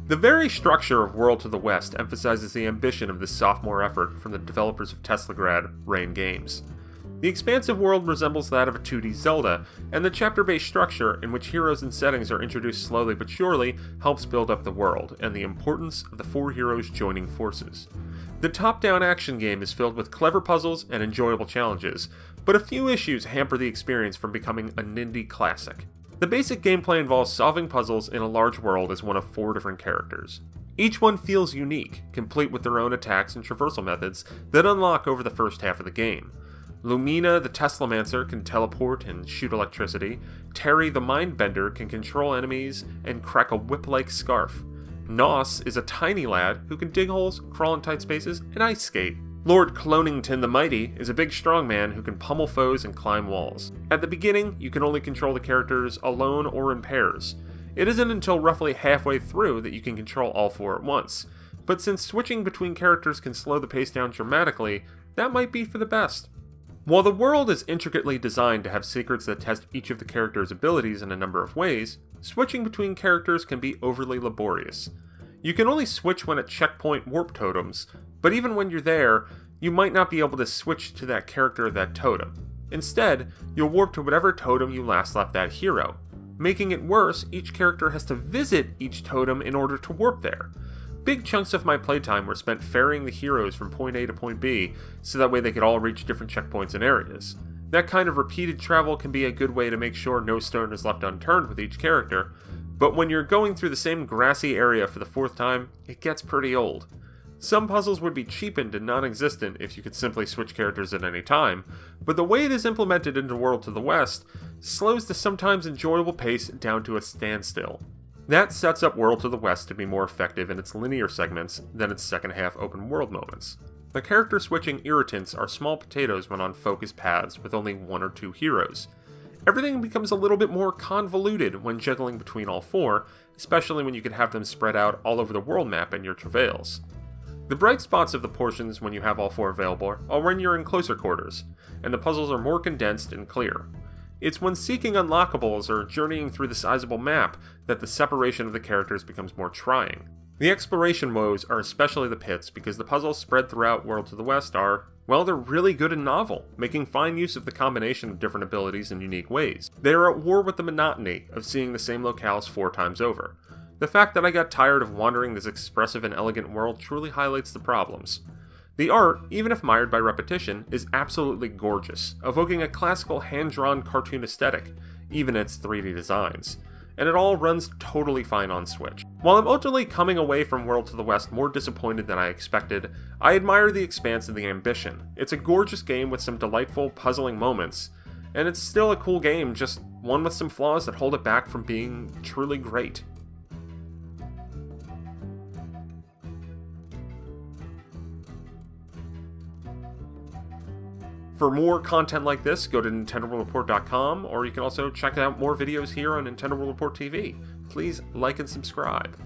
The very structure of World to the West emphasizes the ambition of this sophomore effort from the developers of Teslagrad, Rain Games. The expansive world resembles that of a 2D Zelda, and the chapter-based structure, in which heroes and settings are introduced slowly but surely, helps build up the world, and the importance of the 4 heroes joining forces. The top-down action game is filled with clever puzzles and enjoyable challenges, but a few issues hamper the experience from becoming a Nindy classic. The basic gameplay involves solving puzzles in a large world as one of 4 different characters. Each one feels unique, complete with their own attacks and traversal methods that unlock over the first half of the game. Lumina the Teslamancer can teleport and shoot electricity, Terry the Mindbender can control enemies and crack a whip-like scarf. Nos is a tiny lad who can dig holes, crawl in tight spaces, and ice skate. Lord Clonington the Mighty is a big strong man who can pummel foes and climb walls. At the beginning, you can only control the characters alone or in pairs. It isn't until roughly halfway through that you can control all 4 at once, but since switching between characters can slow the pace down dramatically, that might be for the best. While the world is intricately designed to have secrets that test each of the characters' abilities in a number of ways, switching between characters can be overly laborious. You can only switch when at checkpoint warp totems, but even when you're there, you might not be able to switch to that character or that totem. Instead, you'll warp to whatever totem you last left that hero. Making it worse, each character has to visit each totem in order to warp there. Big chunks of my playtime were spent ferrying the heroes from point A to point B, so that way they could all reach different checkpoints and areas. That kind of repeated travel can be a good way to make sure no stone is left unturned with each character, but when you're going through the same grassy area for the 4th time, it gets pretty old. Some puzzles would be cheapened and non-existent if you could simply switch characters at any time, but the way it is implemented into World to the West slows the sometimes enjoyable pace down to a standstill. That sets up World to the West to be more effective in its linear segments than its second half open world moments. The character switching irritants are small potatoes when on focused paths with only 1 or 2 heroes. Everything becomes a little bit more convoluted when juggling between all 4, especially when you can have them spread out all over the world map in your travails. The bright spots of the portions when you have all 4 available are when you're in closer quarters, and the puzzles are more condensed and clear. It's when seeking unlockables or journeying through the sizable map that the separation of the characters becomes more trying. The exploration woes are especially the pits because the puzzles spread throughout World to the West are, well, they're really good and novel, making fine use of the combination of different abilities in unique ways. They are at war with the monotony of seeing the same locales 4 times over. The fact that I got tired of wandering this expressive and elegant world truly highlights the problems. The art, even if mired by repetition, is absolutely gorgeous, evoking a classical hand-drawn cartoon aesthetic, even in its 3D designs, and it all runs totally fine on Switch. While I'm ultimately coming away from World to the West more disappointed than I expected, I admire the expanse and the ambition. It's a gorgeous game with some delightful, puzzling moments, and it's still a cool game, just one with some flaws that hold it back from being truly great. For more content like this, go to NintendoWorldReport.com, or you can also check out more videos here on Nintendo World Report TV. Please like and subscribe.